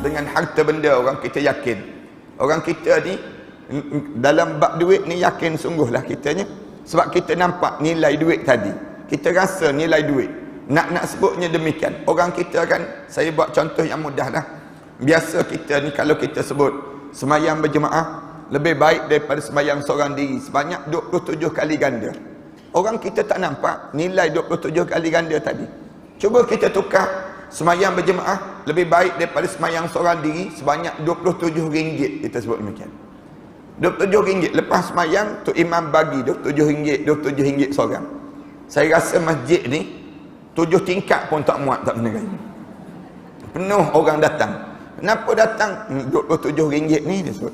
Dengan harta benda orang kita yakin. Orang kita ni dalam bab duit ni yakin sungguhlah kitanya. Sebab kita nampak nilai duit tadi. Kita rasa nilai duit. Nak sebutnya demikian. Orang kita kan, saya buat contoh yang mudah lah. Biasa kita ni kalau kita sebut semayang berjemaah lebih baik daripada semayang seorang diri sebanyak 27 kali ganda. Orang kita tak nampak nilai 27 kali ganda tadi. Cuba kita tukar. Semayang berjemaah lebih baik daripada semayang seorang diri sebanyak RM27, kita sebut demikian. RM27. Lepas semayang tu imam bagi RM27, RM27 seorang. Saya rasa masjid ni 7 tingkat pun tak muat, tak kena gaya. Penuh orang datang. Kenapa datang? RM27 ni dia sebut.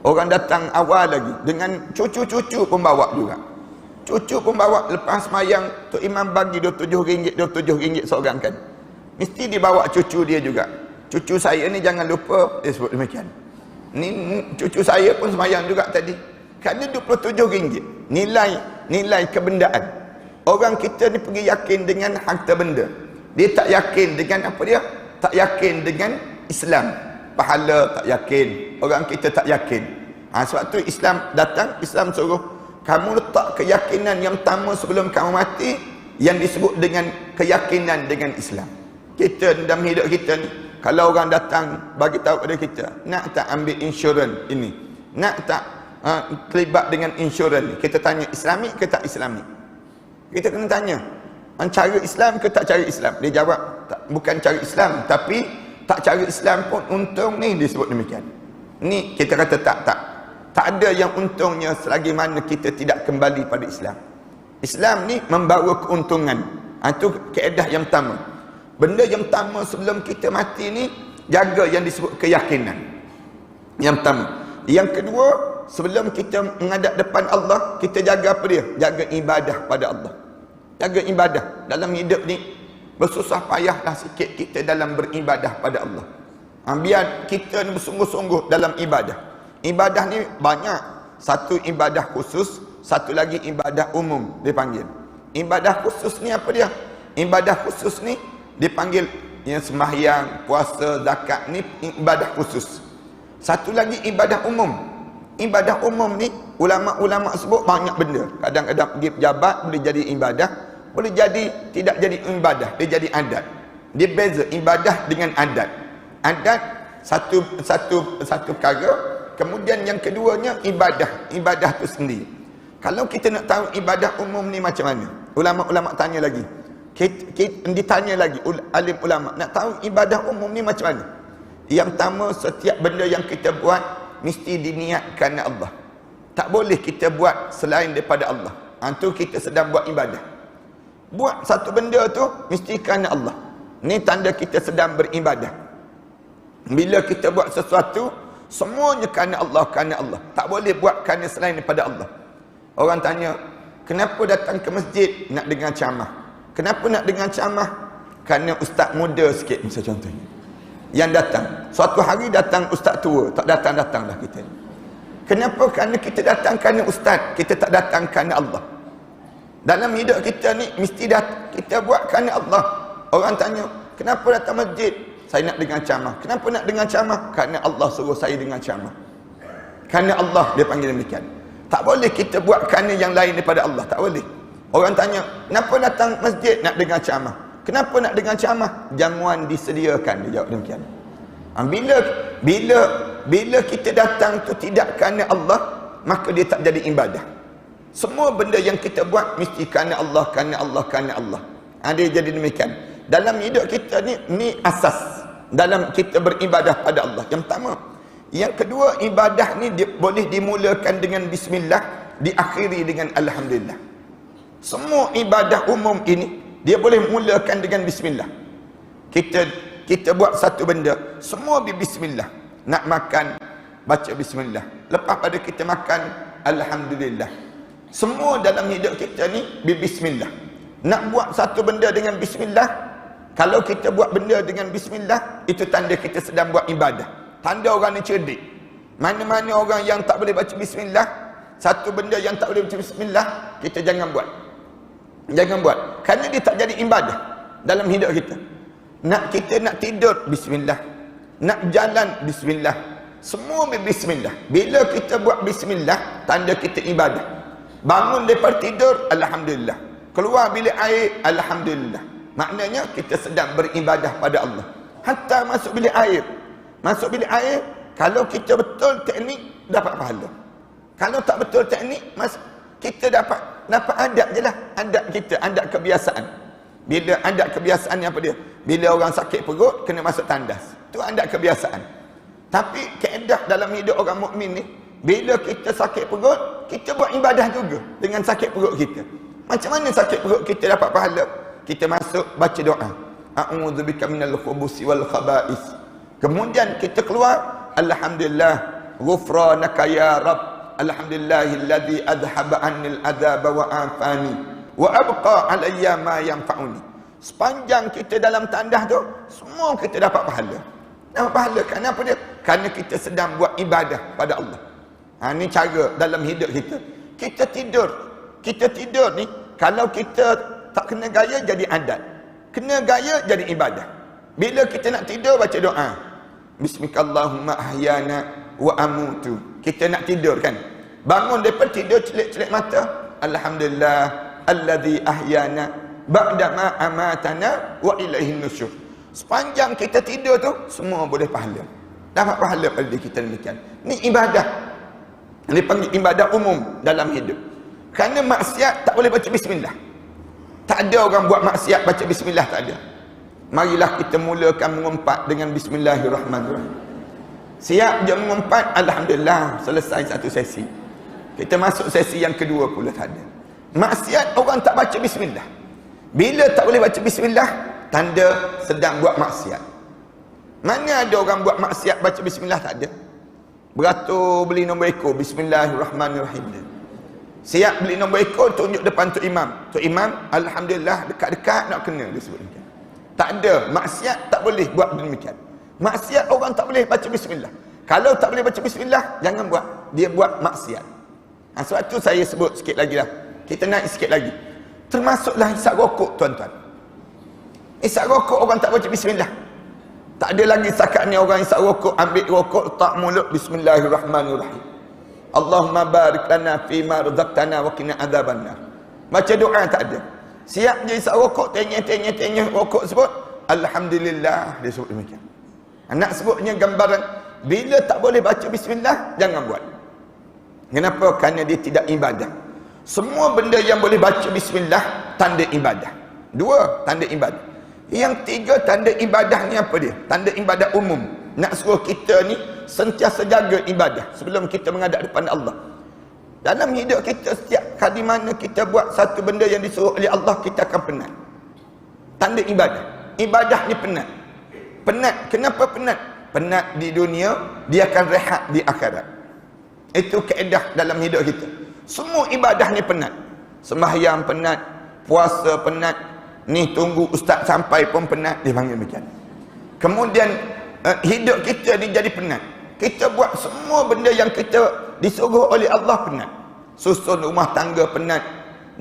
Orang datang awal lagi dengan cucu-cucu pun bawa juga. Cucu pun bawa. Lepas semayang tu imam bagi RM27, RM27 seorang kan. Mesti dibawa cucu dia juga. Cucu saya ni jangan lupa, dia sebut demikian. Ni cucu saya pun semayang juga tadi. Kerana RM27. Nilai kebendaan. Orang kita ni pergi yakin dengan harta benda. Dia tak yakin dengan apa dia? Tak yakin dengan Islam. Pahala tak yakin. Orang kita tak yakin. Sebab tu Islam datang, Islam suruh kamu letak keyakinan yang pertama sebelum kamu mati, yang disebut dengan keyakinan dengan Islam. Kita dalam hidup kita ni, kalau orang datang bagi tahu kepada kita, nak tak ambil insurans ini, nak tak terlibat dengan insurans ni, kita tanya Islamik ke tak Islamik. Kita kena tanya, cara Islam ke tak cara Islam. Dia jawab tak, bukan cara Islam, tapi tak cara Islam pun untung ni, disebut demikian. Ni kita kata tak ada yang untungnya selagi mana kita tidak kembali pada Islam. Islam ni membawa keuntungan. Itu kaedah yang pertama. Benda yang pertama sebelum kita mati ni, jaga yang disebut keyakinan. Yang pertama. Yang kedua, sebelum kita menghadap depan Allah, kita jaga apa dia? Jaga ibadah pada Allah. Jaga ibadah. Dalam hidup ni, bersusah payahlah sikit kita dalam beribadah pada Allah. Biar kita ni bersungguh-sungguh dalam ibadah. Ibadah ni banyak. Satu ibadah khusus, satu lagi ibadah umum dipanggil. Ibadah khusus ni apa dia? Ibadah khusus ni dipanggil yang sembahyang, puasa, zakat ni ibadah khusus. Satu lagi ibadah umum. Ibadah umum ni, ulama-ulama sebut banyak benda. Kadang-kadang pergi pejabat boleh jadi ibadah, boleh jadi tidak jadi ibadah, dia jadi adat. Dia beza ibadah dengan adat. Adat satu perkara, kemudian yang keduanya ibadah tu sendiri. Kalau kita nak tahu ibadah umum ni macam mana, ulama-ulama tanya lagi. Ditanya lagi alim ulama, nak tahu ibadah umum ni macam mana? Yang pertama, setiap benda yang kita buat mesti diniatkan Allah. Tak boleh kita buat selain daripada Allah. Itu kita sedang buat ibadah. Buat satu benda tu mesti kerana Allah. Ni tanda kita sedang beribadah. Bila kita buat sesuatu, semuanya kerana Allah, kerana Allah. Tak boleh buat kerana selain daripada Allah. Orang tanya, kenapa datang ke masjid nak dengar ceramah? Kenapa nak dengar ceramah? Kerana ustaz muda sikit, misalnya contohnya. Yang datang. Suatu hari datang ustaz tua, tak datang-datang dah kita. Kenapa? Kerana kita datang kerana ustaz, kita tak datang kerana Allah. Dalam hidup kita ni, mesti kita buat kerana Allah. Orang tanya, kenapa datang masjid? Saya nak dengar ceramah. Kenapa nak dengar ceramah? Kerana Allah suruh saya dengar ceramah. Kerana Allah, dia panggil demikian. Tak boleh kita buat kerana yang lain daripada Allah. Tak boleh. Orang tanya, kenapa datang masjid nak dengar ceramah? Kenapa nak dengar ceramah? Jamuan disediakan, dia jawab demikian. Bila kita datang tu tidak kerana Allah, maka dia tak jadi ibadah. Semua benda yang kita buat mesti kerana Allah, kerana Allah, kerana Allah. Dia jadi demikian. Dalam hidup kita ni asas dalam kita beribadah pada Allah. Yang pertama. Yang kedua, ibadah ni boleh dimulakan dengan bismillah, diakhiri dengan alhamdulillah. Semua ibadah umum ini dia boleh mulakan dengan bismillah. Kita buat satu benda, semua bismillah. Nak makan, baca bismillah. Lepas pada kita makan, alhamdulillah. Semua dalam hidup kita ni bismillah. Nak buat satu benda dengan bismillah, kalau kita buat benda dengan bismillah, itu tanda kita sedang buat ibadah. Tanda orang ni cerdik. Mana-mana orang yang tak boleh baca bismillah, satu benda yang tak boleh baca bismillah, kita jangan buat. Jangan buat. Kerana dia tak jadi ibadah dalam hidup kita. Kita nak tidur, bismillah. Nak jalan, bismillah. Semua bismillah. Bila kita buat bismillah, tanda kita ibadah. Bangun daripada tidur, alhamdulillah. Keluar bilik air, alhamdulillah. Maknanya kita sedang beribadah pada Allah. Hatta masuk bilik air. Masuk bilik air, kalau kita betul teknik, dapat pahala. Kalau tak betul teknik, kita dapat adat je lah. Adat kita, adat kebiasaan. Bila adat kebiasaan ni apa dia? Bila orang sakit perut, kena masuk tandas. Itu adat kebiasaan. Tapi kaedah dalam hidup orang mukmin ni, bila kita sakit perut, kita buat ibadah juga dengan sakit perut kita. Macam mana sakit perut kita dapat pahala? Kita masuk, baca doa. A'udzubika minal khubusi wal khaba'is. Kemudian kita keluar, alhamdulillah, ghufranaka ya Rabb, alhamdulillahilladzi adhaba 'annil adzaba wa afani wa abqa 'alayya ma yanfa'uni. Sepanjang kita dalam tandas tu, semua kita dapat pahala. Dapat pahala kenapa dia? Kerana kita sedang buat ibadah pada Allah. Ini cara dalam hidup kita. Kita tidur ni, kalau kita tak kena gaya jadi adat. Kena gaya jadi ibadah. Bila kita nak tidur baca doa. Bismikallahumma ahyana wa amutu. Kita nak tidur kan. Bangun daripada tidur celik-celik mata. Alhamdulillah alladzi ahyana ba'dama amatana wa ilaihin nusyur. Sepanjang kita tidur tu semua boleh pahala. Dapat pahala pada diri kita demikian. Ni ibadah. Ini panggil ibadah umum dalam hidup. Kerana maksiat tak boleh baca bismillah. Tak ada orang buat maksiat baca bismillah, tak ada. Marilah kita mulakan mengumpat dengan bismillahirrahmanirrahim. Siap je mengumpat, alhamdulillah, selesai satu sesi. Kita masuk sesi yang kedua pula tak ada. Maksiat orang tak baca bismillah. Bila tak boleh baca bismillah, tanda sedang buat maksiat. Mana ada orang buat maksiat baca bismillah, tak ada. Beratur beli nombor ekor, bismillahirrahmanirrahim. Siap beli nombor ekor, tunjuk depan Tok Imam. Tok Imam, alhamdulillah, dekat-dekat nak kena, dia sebut demikian. Tak ada, maksiat tak boleh buat demikian. Maksiat orang tak boleh baca bismillah. Kalau tak boleh baca bismillah, jangan buat. Dia buat maksiat. Sebab tu saya sebut sikit lagi lah. Kita naik sikit lagi. Termasuklah hisap rokok, tuan-tuan. Hisap rokok orang tak baca bismillah. Tak ada lagi setakat ni orang hisap rokok, ambil rokok, letak mulut, bismillahirrahmanirrahim. Allahumma barik lana fima razaqtana wa qina adzabannar. Baca doa tak ada. Siap je isap rokok, tengah rokok sebut alhamdulillah, dia sebut demikian. Anak sebutnya gambaran bila tak boleh baca bismillah, jangan buat. Kenapa? Kerana dia tidak ibadah. Semua benda yang boleh baca bismillah tanda ibadah. Dua, tanda ibadah. Yang tiga, tanda ibadah ni apa dia? Tanda ibadah umum. Nak suruh kita ni sentiasa jaga ibadah sebelum kita menghadap depan Allah. Dalam hidup kita, setiap kali mana kita buat satu benda yang disuruh oleh Allah, kita akan penat. Tanda ibadah. Ibadah ni penat. Penat. Kenapa penat? Penat di dunia, dia akan rehat di akhirat. Itu kaedah dalam hidup kita. Semua ibadah ni penat. Sembahyang penat, puasa penat, ni tunggu ustaz sampai pun penat, dia panggil macam. Kemudian hidup kita ni jadi penat. Kita buat semua benda yang kita disuruh oleh Allah penat. Susun rumah tangga penat,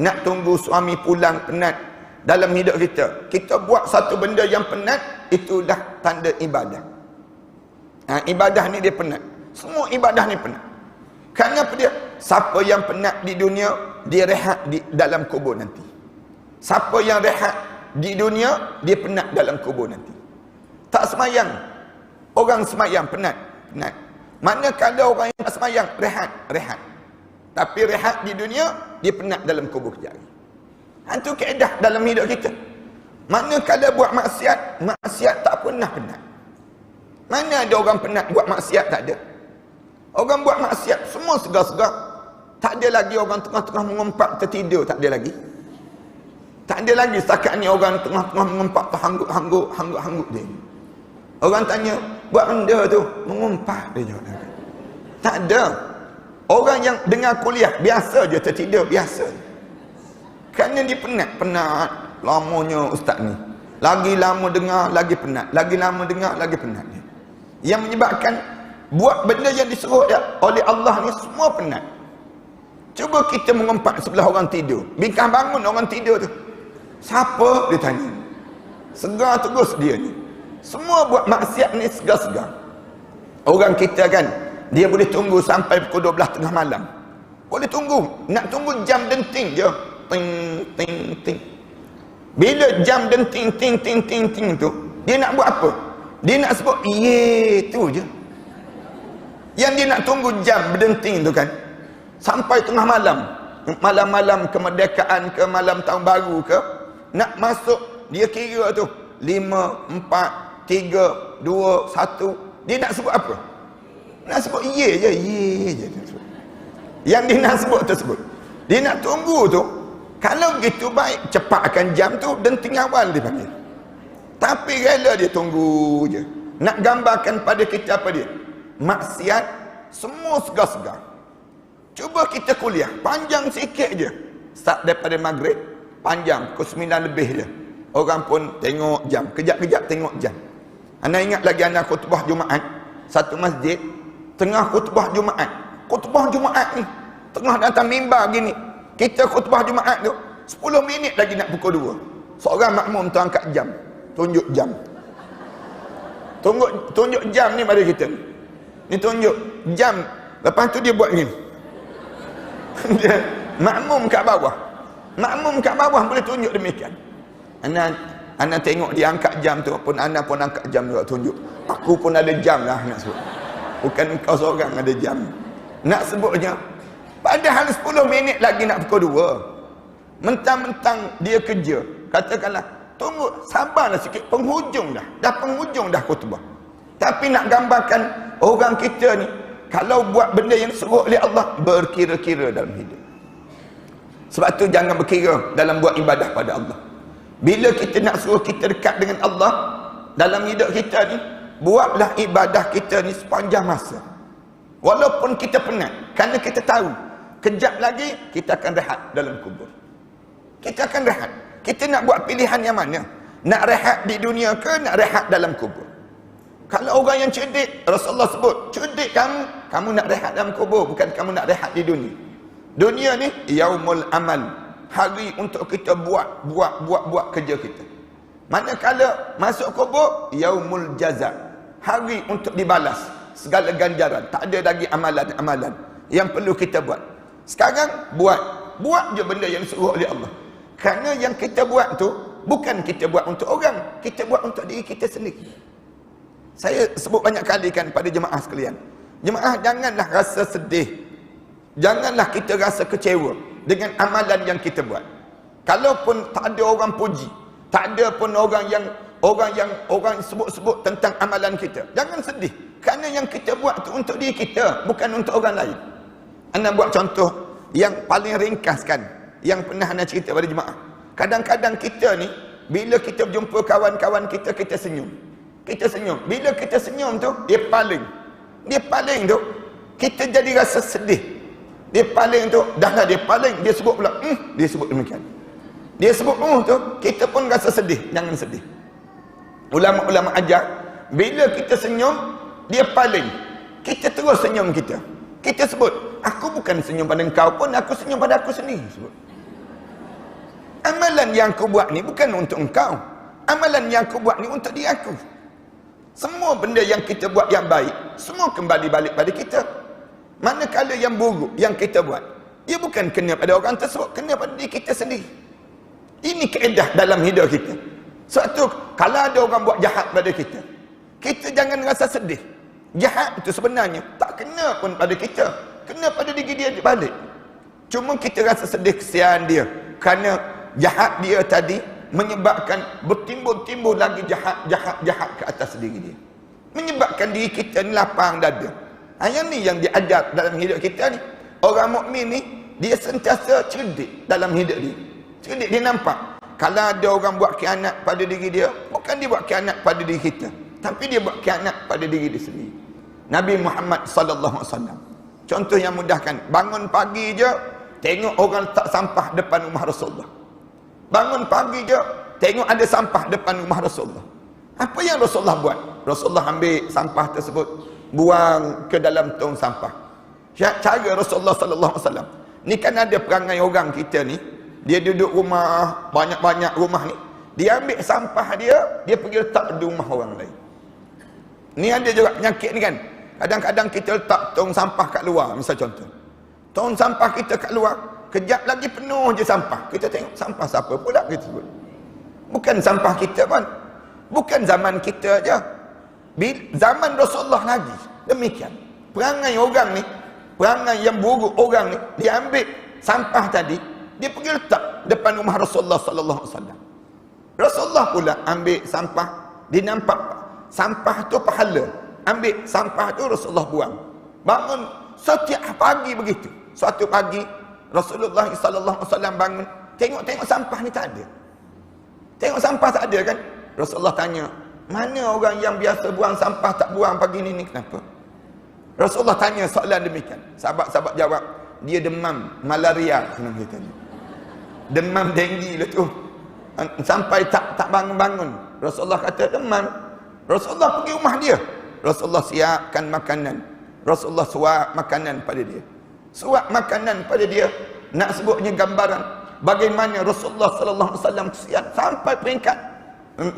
nak tunggu suami pulang penat. Dalam hidup kita, kita buat satu benda yang penat, itulah tanda ibadah. Ibadah ni dia penat. Semua ibadah ni penat. Kerana apa dia? Siapa yang penat di dunia, dia rehat di dalam kubur nanti. Siapa yang rehat di dunia, dia penat dalam kubur nanti. Tak semayang, orang semayang penat. Manakala orang yang tak semayang rehat. Tapi rehat di dunia, dia penat dalam kubur kejap. Itu kaedah dalam hidup kita. Manakala buat maksiat tak pernah penat. Mana ada orang penat buat maksiat? Tak ada. Orang buat maksiat semua segar-segar. Tak ada lagi orang tengah-tengah mengumpat tertidur, tak ada lagi. Tak ada lagi setakat ni orang tengah-tengah mengumpat terhangguk dia. Orang tanya, buat benda tu, mengumpat dia jawab. Tak ada. Orang yang dengar kuliah, biasa je tertidur, biasa. Kerana dia penat. Lamanya ustaz ni. Lagi lama dengar, lagi penat. Lagi lama dengar, lagi penat. Yang menyebabkan, buat benda yang disuruh oleh Allah ni semua penat. Cuba kita mengumpat sebelah orang tidur. Bingkang bangun orang tidur tu. Siapa? Dia tanya. Segar terus dia ni. Semua buat maksiat ni segar-segar. Orang kita kan, dia boleh tunggu sampai pukul 12 tengah malam. Boleh tunggu. Nak tunggu jam denting je. Ting, ting, ting. Bila jam denting, ting, ting, ting, ting tu, dia nak buat apa? Dia nak sebut, ye, tu je. Yang dia nak tunggu jam berdenting tu kan, sampai tengah malam. Malam-malam kemerdekaan ke, malam tahun baru ke, nak masuk, dia kira tu, 5, 4, 3, 2, 1. Dia nak sebut apa? Nak sebut ye je. Yang dia nak sebut tersebut. Dia nak tunggu tu. Kalau begitu baik, cepatkan jam tu, denting awal dia panggil. Tapi rela dia tunggu je. Nak gambarkan pada kita apa dia? Maksiat, semua segar-segar. Cuba kita kuliah, panjang sikit je. Start daripada maghrib, panjang, pukul 9 lebih je. Orang pun tengok jam, kejap-kejap tengok jam. Anda ingat lagi anak khutbah Jumaat, satu masjid, tengah khutbah Jumaat. Khutbah Jumaat ni, tengah datang mimbar gini. Kita khutbah Jumaat tu, 10 minit lagi nak pukul 2. Seorang makmum tu angkat jam, tunjuk jam. Tunjuk jam ni pada kita. Ni tunjuk jam. Lepas tu dia buat ni. Dia makmum kat bawah. Makmum kat bawah boleh tunjuk demikian. Ana tengok dia angkat jam tu, pun ana pun angkat jam juga tunjuk. Aku pun ada jam lah nak sebut. Bukan kau seorang ada jam. Nak sebutnya, padahal 10 minit lagi nak pukul 2. Mentang-mentang dia kerja. Katakanlah, tunggu, sabarlah sikit, penghujung dah. Dah penghujung dah khutbah. Tapi nak gambarkan orang kita ni, kalau buat benda yang disuruh oleh Allah, berkira-kira dalam hidup. Sebab tu jangan berkira dalam buat ibadah pada Allah. Bila kita nak suruh kita dekat dengan Allah, dalam hidup kita ni, buatlah ibadah kita ni sepanjang masa. Walaupun kita penat, kerana kita tahu, kejap lagi kita akan rehat dalam kubur. Kita akan rehat. Kita nak buat pilihan yang mana? Nak rehat di dunia ke nak rehat dalam kubur? Kalau orang yang cerdik, Rasulullah sebut, cerdik kamu nak rehat dalam kubur, bukan kamu nak rehat di dunia. Dunia ni yaumul amal, hari untuk kita buat kerja kita. Manakala masuk kubur, yaumul jaza, hari untuk dibalas segala ganjaran. Tak ada lagi amalan-amalan. yang perlu kita buat. Sekarang buat je benda yang disuruh oleh Allah. Kerana yang kita buat tu bukan kita buat untuk orang, kita buat untuk diri kita sendiri. Saya sebut banyak kali kan pada jemaah sekalian, jemaah janganlah rasa sedih, janganlah kita rasa kecewa dengan amalan yang kita buat. Kalaupun tak ada orang puji, tak ada pun orang sebut-sebut tentang amalan kita, jangan sedih. Kerana yang kita buat tu untuk diri kita, bukan untuk orang lain. Anda buat contoh yang paling ringkas kan, yang pernah anda cerita pada jemaah. Kadang-kadang kita ni, bila kita berjumpa kawan-kawan kita, kita senyum. Kita senyum. Bila kita senyum tu, dia paling tu, kita jadi rasa sedih. Dia paling tu, dah dia paling, dia sebut pula, dia sebut demikian. Dia sebut tu, kita pun rasa sedih. Jangan sedih. Ulama-ulama ajar, bila kita senyum, dia paling, kita terus senyum kita. Kita sebut, aku bukan senyum pada engkau pun, aku senyum pada aku sendiri. Sebut. Amalan yang aku buat ni bukan untuk engkau. Amalan yang aku buat ni untuk diri aku. Semua benda yang kita buat yang baik, semua kembali balik pada kita. Manakala yang buruk yang kita buat, dia bukan kena pada orang tersebut, kena pada diri kita sendiri. Ini kaedah dalam hidup kita. Sebab tu, kalau ada orang buat jahat pada kita, kita jangan rasa sedih. Jahat itu sebenarnya tak kena pun pada kita, kena pada diri dia balik. Cuma kita rasa sedih kesian dia, kerana jahat dia tadi menyebabkan bertimbul-timbul lagi jahat ke atas diri dia, menyebabkan diri kita ni lapang dada. Yang ni yang diajar dalam hidup kita ni. Orang mukmin ni, dia sentiasa cerdik dalam hidup dia. Cerdik, dia nampak kalau ada orang buat khianat pada diri dia, bukan dia buat khianat pada diri kita, tapi dia buat khianat pada diri dia sendiri. Nabi Muhammad sallallahu alaihi wasallam, contoh yang mudah kan, bangun pagi je tengok orang letak sampah depan rumah Rasulullah. Bangun pagi je tengok ada sampah depan rumah Rasulullah. Apa yang Rasulullah buat? Rasulullah ambil sampah tersebut, buang ke dalam tong sampah. Cara Rasulullah sallallahu alaihi wasallam ni kan, ada perangai orang kita ni, dia duduk rumah, banyak-banyak rumah ni, dia ambil sampah dia pergi letak di rumah orang lain. Ni ada juga penyakit ni kan, kadang-kadang kita letak tong sampah kat luar, misal contoh, tong sampah kita kat luar, kejap lagi penuh je sampah. Kita tengok sampah siapa pula kita sebut. Bukan sampah kita pun, bukan zaman kita aja, zaman Rasulullah lagi demikian. Perangai orang ni, perangai yang buruk orang ni, dia ambil sampah tadi, dia pergi letak depan rumah Rasulullah sallallahu alaihi wasallam. Rasulullah pula ambil sampah, dia nampak sampah tu pahala, ambil sampah tu Rasulullah buang. Bangun setiap pagi begitu. Suatu pagi Rasulullah sallallahu alaihi wasallam bangun, tengok sampah ni tak ada. Tengok sampah tak ada kan? Rasulullah tanya, mana orang yang biasa buang sampah tak buang pagi ni kenapa? Rasulullah tanya soalan demikian. Sahabat-sahabat jawab, dia demam malaria, senang kita ni. Demam denggi lah tu. Sampai tak bangun-bangun. Rasulullah kata demam. Rasulullah pergi rumah dia. Rasulullah siapkan makanan. Rasulullah suap makanan pada dia. Suap makanan pada dia. Nak sebutnya gambaran bagaimana Rasulullah sallallahu alaihi wasallam siap sampai peringkat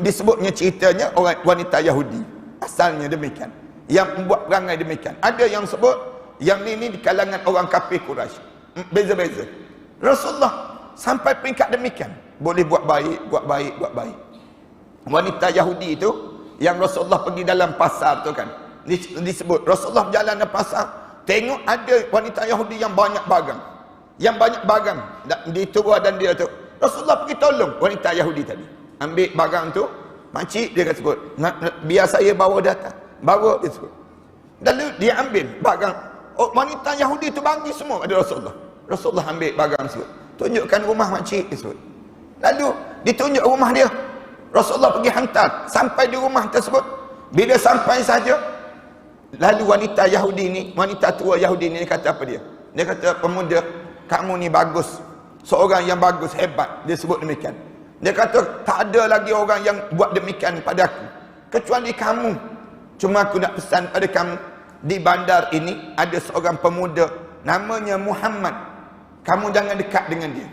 disebutnya ceritanya orang wanita Yahudi. Asalnya demikian. Yang membuat perangai demikian. Ada yang sebut yang ini di kalangan orang kafir Quraisy. Beza-beza. Rasulullah sampai peringkat demikian. Boleh buat baik. Wanita Yahudi itu yang Rasulullah pergi dalam pasar tu kan, disebut Rasulullah berjalan dalam pasar, tengok ada wanita Yahudi yang banyak barang, di tubuh dan dia tu. Rasulullah pergi tolong wanita Yahudi tadi, ambil barang tu. Makcik dia kata sebut, biar saya bawa datang, bawa dia sebut. Lalu dia ambil barang, wanita Yahudi tu bagi semua pada Rasulullah. Rasulullah ambil barang tersebut, tunjukkan rumah makcik tersebut. Lalu ditunjuk rumah dia. Rasulullah pergi hantar sampai di rumah tersebut. Bila sampai saja, lalu wanita Yahudi ni, wanita tua Yahudi ni, dia kata apa dia? Dia kata, pemuda, kamu ni bagus, seorang yang bagus, hebat. Dia sebut demikian. Dia kata, tak ada lagi orang yang buat demikian pada aku kecuali kamu. Cuma aku nak pesan pada kamu, di bandar ini ada seorang pemuda namanya Muhammad. Kamu jangan dekat dengan dia.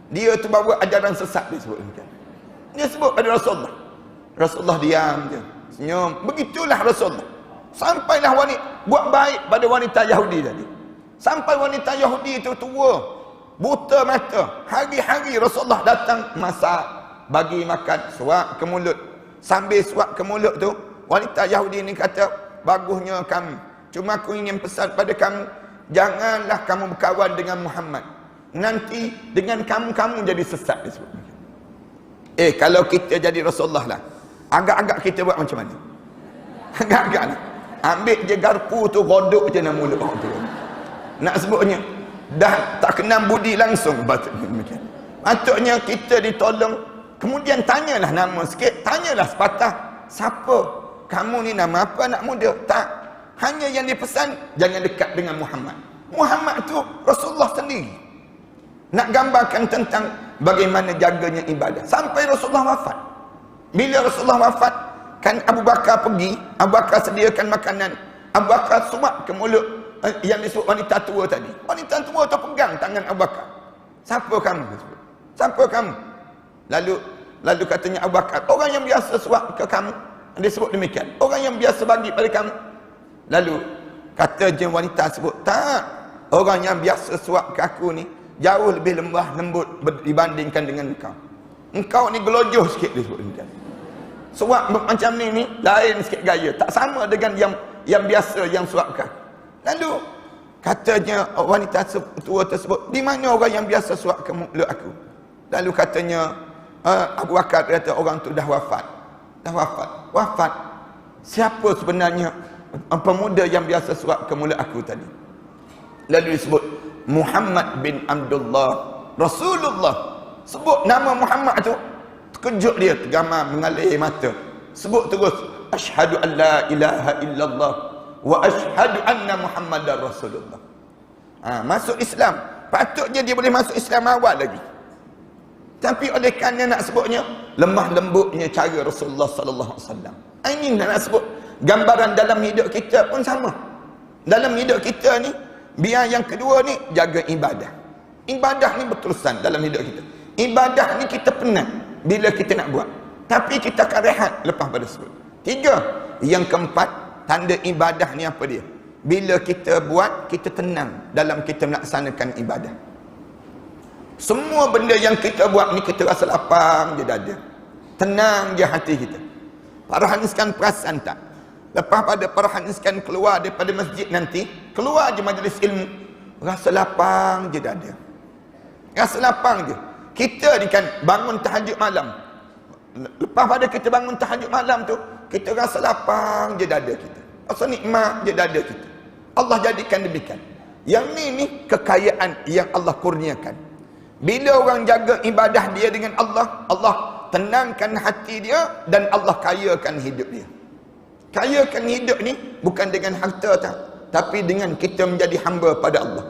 Dia tu bawa ajaran sesat, dia sebut demikian. Dia sebut pada Rasulullah. Rasulullah diam je, senyum. Begitulah Rasulullah. Sampailah wanita buat baik pada wanita Yahudi tadi. Sampai wanita Yahudi itu tua, buta mata. Hari-hari Rasulullah datang masak, bagi makan, suap ke mulut. Sambil suap ke mulut tu, wanita Yahudi ni kata, bagusnya kamu. Cuma aku ingin pesan pada kamu, janganlah kamu berkawan dengan Muhammad. Nanti dengan kamu jadi sesat. Kalau kita jadi Rasulullah lah, agak-agak kita buat macam mana? Agak-agak lah. Ambil je garpu tu, godok je dalam mulut orang tu. Nak sebutnya, dah tak kenal budi langsung. Patutnya kita ditolong. Kemudian tanyalah nama sikit, tanyalah sepatah, siapa? Kamu ni nama apa anak muda? Tak. Hanya yang dipesan, jangan dekat dengan Muhammad. Muhammad tu Rasulullah sendiri. Nak gambarkan tentang bagaimana jaganya ibadah. Sampai Rasulullah wafat. Bila Rasulullah wafat, kan Abu Bakar pergi, Abu Bakar sediakan makanan. Abu Bakar suap ke mulut yang disebut wanita tua tadi. Wanita tua tu pegang tangan Abu Bakar. Siapa kamu? Siapa kamu? Lalu katanya Abu Bakar, orang yang biasa suap ke kamu. Dia sebut demikian. Orang yang biasa bagi pada kamu. Lalu kata je wanita sebut, tak. Orang yang biasa suap ke aku ni jauh lebih lembut dibandingkan dengan engkau. Engkau ni gelojoh sikit, dia sebut demikian. Suap macam ni lain sikit gaya. Tak sama dengan yang biasa yang suap ke aku. Lalu katanya wanita tua tersebut, di mana orang yang biasa suap ke mulut aku? Lalu katanya Abu Bakar kata, orang tu dah wafat. Dah wafat. Siapa sebenarnya pemuda yang biasa suap ke mulut aku tadi? Lalu disebut Muhammad bin Abdullah Rasulullah. Sebut nama Muhammad tu, terkejut dia, tergamam, mengalir mata. Sebut terus, asyhadu an la ilaha illallah wa asyhadu anna Muhammadar Rasulullah. Masuk Islam. Patutnya dia boleh masuk Islam awal lagi. Tapi oleh kerana nak sebutnya lemah lembutnya cara Rasulullah sallallahu alaihi wasallam. Ini nak sebut gambaran dalam hidup kita pun sama. Dalam hidup kita ni, biar yang kedua ni jaga ibadah. Ibadah ni berterusan dalam hidup kita. Ibadah ni kita penat bila kita nak buat. Tapi kita akan rehat lepas pada sebut. 3. Yang keempat, tanda ibadah ni apa dia? Bila kita buat, kita tenang dalam kita melaksanakan ibadah. Semua benda yang kita buat ni kita rasa lapang je dada. Tenang je hati kita. Parhaniskan perasaan tak? Lepas pada parhaniskan keluar daripada masjid nanti, keluar je majlis ilmu, rasa lapang je dada. Rasa lapang je. Kita ni kan bangun tahajud malam. Lepas pada kita bangun tahajud malam tu, kita rasa lapang je dada kita. Rasa nikmat je dada kita. Allah jadikan demikian. Yang ni kekayaan yang Allah kurniakan. Bila orang jaga ibadah dia dengan Allah, Allah tenangkan hati dia dan Allah kayakan hidup dia. Kayakan hidup ni bukan dengan harta tak, tapi dengan kita menjadi hamba pada Allah.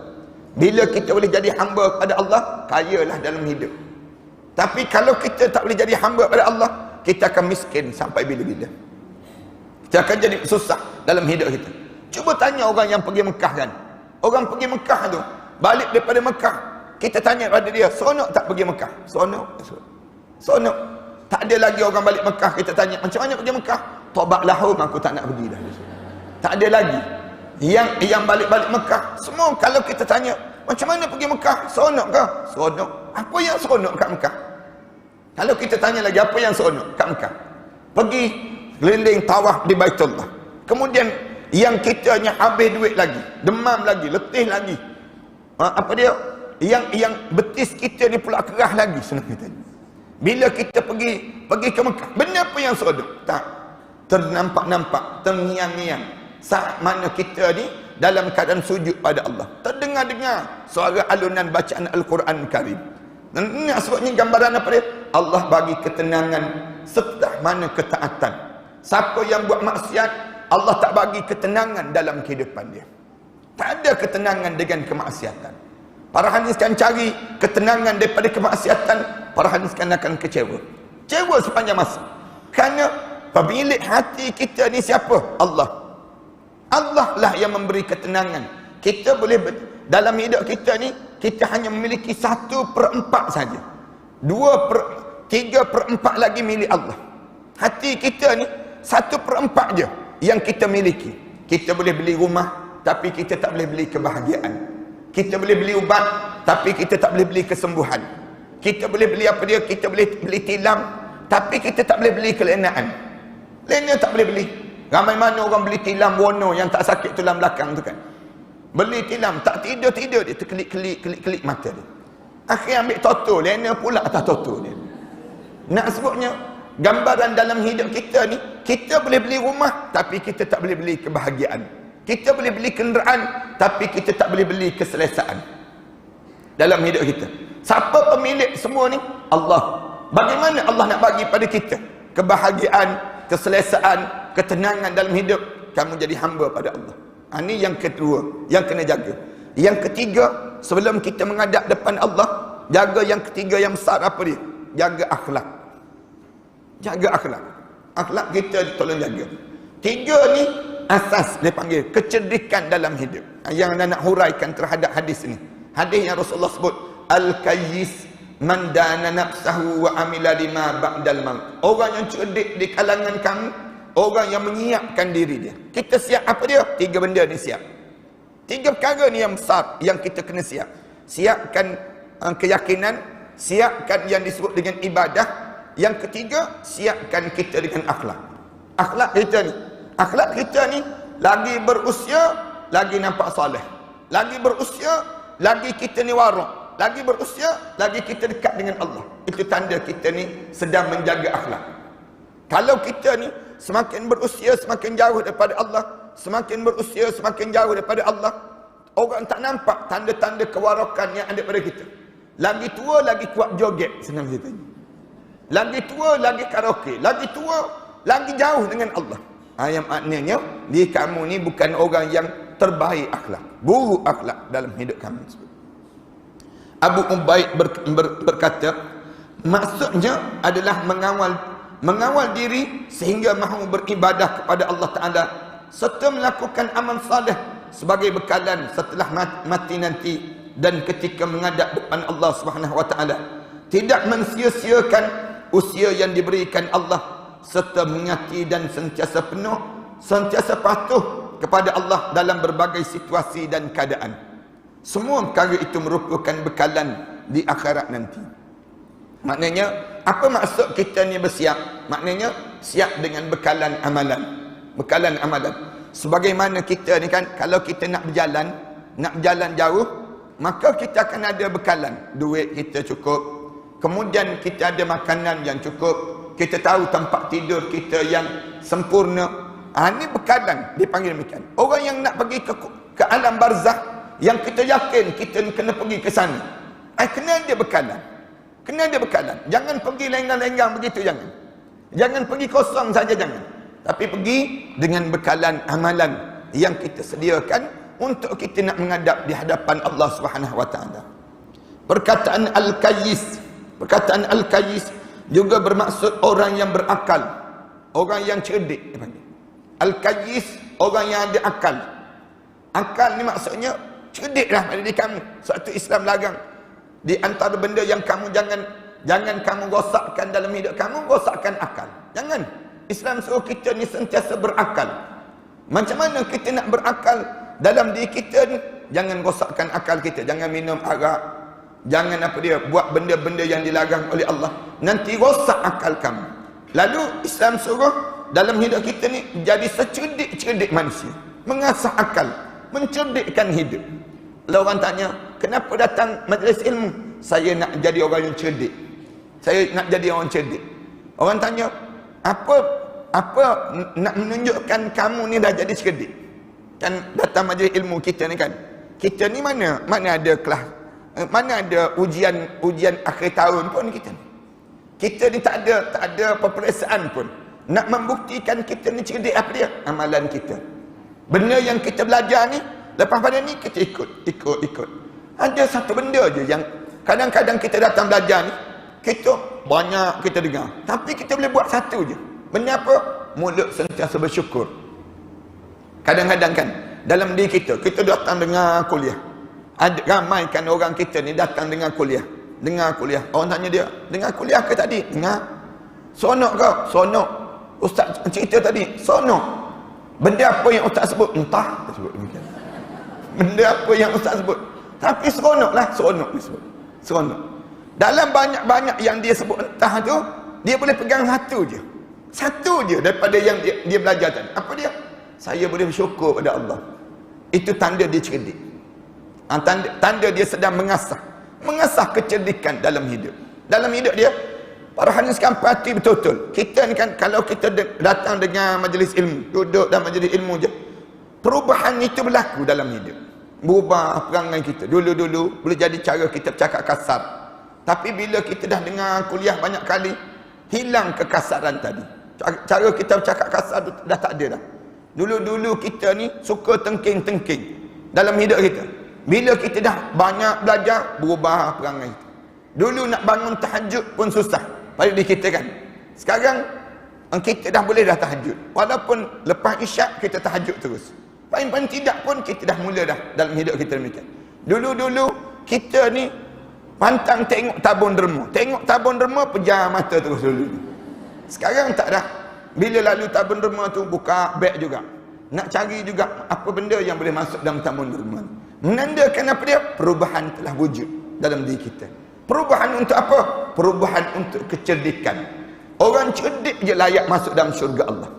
Bila kita boleh jadi hamba pada Allah, kayalah dalam hidup. Tapi kalau kita tak boleh jadi hamba pada Allah, kita akan miskin sampai bila-bila. Kita akan jadi susah dalam hidup kita. Cuba tanya orang yang pergi Mekah kan. Orang pergi Mekah tu, balik daripada Mekah, kita tanya pada dia, seronok tak pergi Mekah? Seronok. Seronok. Tak ada lagi orang balik Mekah, kita tanya, macam mana pergi Mekah? Tobat lahum, aku tak nak pergi dah. Tak ada lagi. Yang balik-balik Mekah, semua kalau kita tanya, macam mana pergi Mekah? Seronok ke? Seronok. Apa yang seronok kat Mekah? Kalau kita tanya lagi, apa yang seronok kat Mekah? Pergi keliling tawaf di Baitullah. Kemudian yang kitanya habis duit lagi, demam lagi, letih lagi. Apa dia? Yang betis kita ni pula kerah lagi senang kita. Bila kita pergi ke Mekah, benda apa yang seronok? Tak. Ternampak-nampak, terngiang-ngiang. Saat mana kita ni dalam keadaan sujud pada Allah, terdengar-dengar suara alunan bacaan Al-Quran Karim. Dan ini sebabnya gambaran apa dia? Allah bagi ketenangan serta mana ketaatan. Siapa yang buat maksiat, Allah tak bagi ketenangan dalam kehidupan dia. Tak ada ketenangan dengan kemaksiatan. Para hadis kan cari ketenangan daripada kemaksiatan, para hadis kan akan kecewa. Kecewa sepanjang masa. Kerana pemilik hati kita ni siapa? Allah. Allah lah yang memberi ketenangan. Kita boleh dalam hidup kita ni, kita hanya memiliki 1/4 saja. 3/4 lagi milik Allah. Hati kita ni 1/4 je yang kita miliki. Kita boleh beli rumah, tapi kita tak boleh beli kebahagiaan. Kita boleh beli ubat, tapi kita tak boleh beli kesembuhan. Kita boleh beli apa dia? Kita boleh beli tilam, tapi kita tak boleh beli kelenaan. Lena tak boleh beli. Ramai mana orang beli tilam warna yang tak sakit tulang belakang tu kan. Beli tilam, tak tidur-tidur dia, terkelip-kelip mata dia. Akhirnya ambil toto, lena pula atas toto dia. Nak sebutnya, gambaran dalam hidup kita ni, kita boleh beli rumah, tapi kita tak boleh beli kebahagiaan. Kita boleh beli kenderaan, tapi kita tak boleh beli keselesaan dalam hidup kita. Siapa pemilik semua ni? Allah. Bagaimana Allah nak bagi pada kita kebahagiaan, keselesaan, ketenangan dalam hidup? Kamu jadi hamba pada Allah. Ini yang kedua, yang kena jaga. Yang ketiga, sebelum kita menghadap depan Allah, jaga yang ketiga yang besar apa dia? Jaga akhlak. Jaga akhlak. Akhlak kita tolong jaga. Tiga ni asas dia panggil kecerdikan dalam hidup. Yang nak huraikan terhadap hadis ni. Hadis yang Rasulullah sebut, al-kayyis man dana nafsahu wa amila lima ba'dal maut. Orang yang cerdik di kalangan kamu, orang yang menyiapkan diri dia. Kita siap apa dia? Tiga benda ni siap. Tiga perkara ni yang besar yang kita kena siap. Siapkan keyakinan, siapkan yang disebut dengan ibadah. Yang ketiga, siapkan kita dengan akhlak. Akhlak kita ni, akhlak kita ni lagi berusia, lagi nampak soleh. Lagi berusia, lagi kita ni warok. Lagi berusia, lagi kita dekat dengan Allah. Itu tanda kita ni sedang menjaga akhlak. Kalau kita ni semakin berusia, semakin jauh daripada Allah, semakin berusia, semakin jauh daripada Allah, orang tak nampak tanda-tanda kewarokan yang ada pada kita. Lagi tua, lagi kuat joget, senang saya tanya. Lagi tua, lagi karaoke. Lagi tua, lagi jauh dengan Allah. Yang maknanya, dia kamu ni bukan orang yang terbaik akhlak. Buruk akhlak dalam hidup kamu. Abu Ubaid berkata, maksudnya adalah mengawal diri sehingga mahu beribadah kepada Allah Ta'ala serta melakukan amal salih sebagai bekalan setelah mati nanti dan ketika menghadap depan Allah Subhanahu Wa Ta'ala. Tidak mensia-siakan usia yang diberikan Allah serta mengingati dan sentiasa penuh, sentiasa patuh kepada Allah dalam berbagai situasi dan keadaan. Semua perkara itu merupakan bekalan di akhirat nanti. Maknanya, apa maksud kita ni bersiap? Maknanya, siap dengan bekalan amalan. Bekalan amalan. Sebagaimana kita ni kan, kalau kita nak berjalan jauh, maka kita akan ada bekalan. Duit kita cukup. Kemudian kita ada makanan yang cukup. Kita tahu tempat tidur kita yang sempurna. Ini bekalan, dipanggil demikian. Orang yang nak pergi ke alam barzakh, yang kita yakin kita kena pergi ke sana, kena ada bekalan. Kena ada bekalan. Jangan pergi lenggang-lenggang begitu, jangan. Jangan pergi kosong saja, jangan. Tapi pergi dengan bekalan amalan yang kita sediakan untuk kita nak menghadap di hadapan Allah Subhanahu Wa Taala. Perkataan al-kayyis juga bermaksud orang yang berakal, orang yang cerdik. Al-kayyis, orang yang ada akal. Akal ni maksudnya cerdiklah pada diri kamu. Suatu Islam larang di antara benda yang kamu jangan kamu rosakkan dalam hidup kamu, rosakkan akal. Jangan. Islam suruh kita ni sentiasa berakal. Macam mana kita nak berakal dalam diri kita ni? Jangan rosakkan akal kita. Jangan minum arak, jangan buat benda-benda yang dilarang oleh Allah. Nanti rosak akal kamu. Lalu Islam suruh dalam hidup kita ni jadi secerdik-cerdik manusia, mengasah akal, mencerdikkan hidup. Kalau orang tanya, kenapa datang majlis ilmu? Saya nak jadi orang yang cerdik. Saya nak jadi orang cerdik. Orang tanya, apa nak menunjukkan kamu ni dah jadi cerdik? Kan datang majlis ilmu kita ni kan. Kita ni mana ada kelas, mana ada ujian akhir tahun pun kita ni. Kita ni tak ada peperiksaan pun. Nak membuktikan kita ni cerdik apa dia? Amalan kita. Benda yang kita belajar ni, lepas pada ni kita ikut. Ada satu benda je yang kadang-kadang kita datang belajar ni, kita banyak kita dengar, tapi kita boleh buat satu je. Benda apa? Mulut sentiasa bersyukur. Kadang-kadang kan dalam diri kita datang dengar kuliah. Ada ramai kan orang kita ni datang dengar kuliah. Orang tanya dia, dengar kuliah ke tadi? Dengar. Sonok ke? Sonok. Ustaz cerita tadi, sonok. Benda apa yang ustaz sebut? Entah. Benda apa yang ustaz sebut? Tapi seronok disebut. Seronok. Dalam banyak-banyak yang dia sebut entah tu, dia boleh pegang satu je. Satu je daripada yang dia belajar tadi. Apa dia? Saya boleh bersyukur pada Allah. Itu tanda dia cerdik. Tanda dia sedang mengasah kecerdikan dalam hidup. Dalam hidup dia, para hadirin sekalian perhati betul-betul. Kita ni kan, kalau kita datang dengan majlis ilmu, duduk dalam majlis ilmu je, perubahan itu berlaku dalam hidup. Berubah perangai kita. Dulu-dulu boleh jadi cara kita bercakap kasar. Tapi bila kita dah dengar kuliah banyak kali, hilang kekasaran tadi. Cara kita bercakap kasar dah tak ada dah. Dulu-dulu kita ni suka tengking-tengking dalam hidup kita. Bila kita dah banyak belajar, berubah perangai kita. Dulu nak bangun tahajud pun susah pada diri kita kan. Sekarang kita dah boleh dah tahajud. Walaupun lepas isyak kita tahajud terus. Paling-paling tidak pun kita dah mula dah dalam hidup kita demikian. Dulu-dulu kita ni pantang tengok tabung derma. Tengok tabung derma, pejam mata terus dulu. Sekarang tak dah. Bila lalu tabung derma tu, buka beg juga. Nak cari juga apa benda yang boleh masuk dalam tabung derma. Menandakan apa dia? Perubahan telah wujud dalam diri kita. Perubahan untuk apa? Perubahan untuk kecerdikan. Orang cerdik je layak masuk dalam syurga Allah.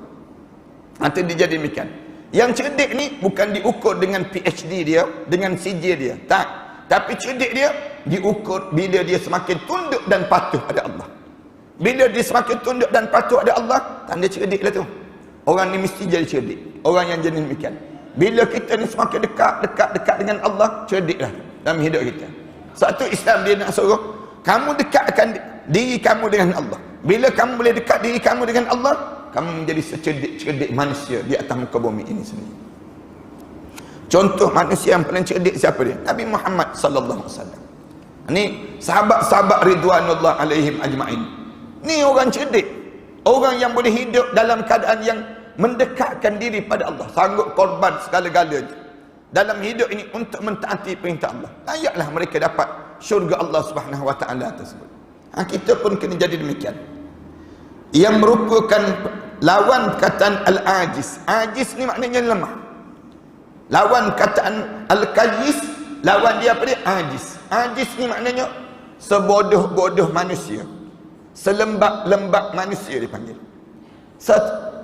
Nanti dia jadi demikian. Yang cerdik ni bukan diukur dengan PhD dia, dengan CJ dia. Tak. Tapi cerdik dia diukur bila dia semakin tunduk dan patuh pada Allah. Bila dia semakin tunduk dan patuh pada Allah, tanda cerdik lah tu. Orang ni mesti jadi cerdik. Orang yang jenis demikian. Bila kita ni semakin dekat dengan Allah, cerdiklah dalam hidup kita. Satu Islam dia nak suruh kamu dekatkan diri kamu dengan Allah. Bila kamu boleh dekat diri kamu dengan Allah, kamu menjadi secerdik-cerdik manusia di atas muka bumi ini sendiri. Contoh manusia yang paling cerdik siapa dia? Nabi Muhammad sallallahu alaihi wasallam. Ini sahabat-sahabat ridwanullah alaihim ajma'in. Ni orang cerdik. Orang yang boleh hidup dalam keadaan yang mendekatkan diri pada Allah. Sanggup korban segala-galanya dalam hidup ini untuk mentaati perintah Allah. Layaklah mereka dapat syurga Allah Subhanahu wa taala tersebut. Kita pun kena jadi demikian. Yang merupakan lawan perkataan al-ajiz. Ajiz ni maknanya lemah. Lawan perkataan al-qayyis, lawan dia apa dia? Ajiz. Ajiz ni maknanya sebodoh-bodoh manusia. Selembab-lembab manusia dipanggil.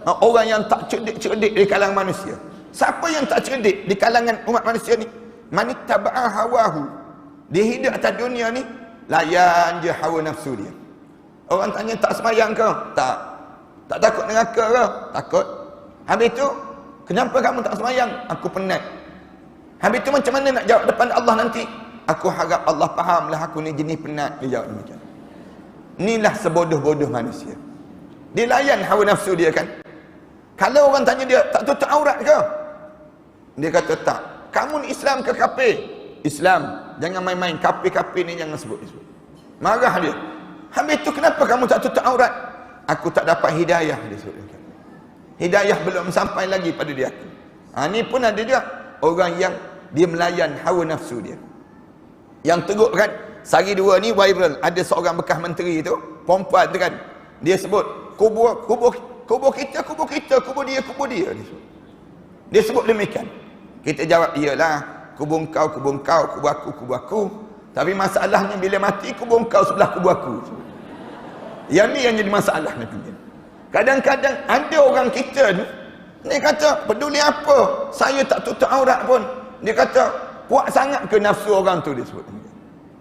Orang yang tak cerdik-cerdik di kalangan manusia. Siapa yang tak cerdik di kalangan umat manusia ni? Manittaba'a hawahu. Dia hidup atas dunia ni, layan je hawa nafsu dia. Orang tanya, tak semayang ke? Tak. Tak takut neraka ke? Takut. Habis tu, kenapa kamu tak semayang? Aku penat. Habis tu macam mana nak jawab depan Allah nanti? Aku harap Allah fahamlah aku ni jenis penat. Dia jawab demikian. Inilah sebodoh-bodoh manusia. Dia layan hawa nafsu dia kan. Kalau orang tanya dia, tak tutup aurat ke? Dia kata tak. Kamu ni Islam ke kafir? Islam. Jangan main-main. Kafir-kafir ni jangan sebut. Marah dia. Habis tu kenapa kamu tak tutup aurat? Aku tak dapat hidayah, dia sebut. Hidayah belum sampai lagi pada dia. Ni pun ada juga orang yang dia melayan hawa nafsu dia. Yang teruk kan, sehari dua ni viral, ada seorang bekas menteri tu, perempuan tu kan, dia sebut kubur kita, kubur dia, dia sebut demikian. Kita jawab, iyalah, kubur kau, kubur aku. Tapi masalahnya bila mati, kubur kau sebelah kubur aku. Yang ni yang jadi masalah ni. Kadang-kadang ada orang kita ni, dia kata, peduli apa? Saya tak tutup aurat pun. Dia kata, puak sangat ke nafsu orang tu, dia sebut.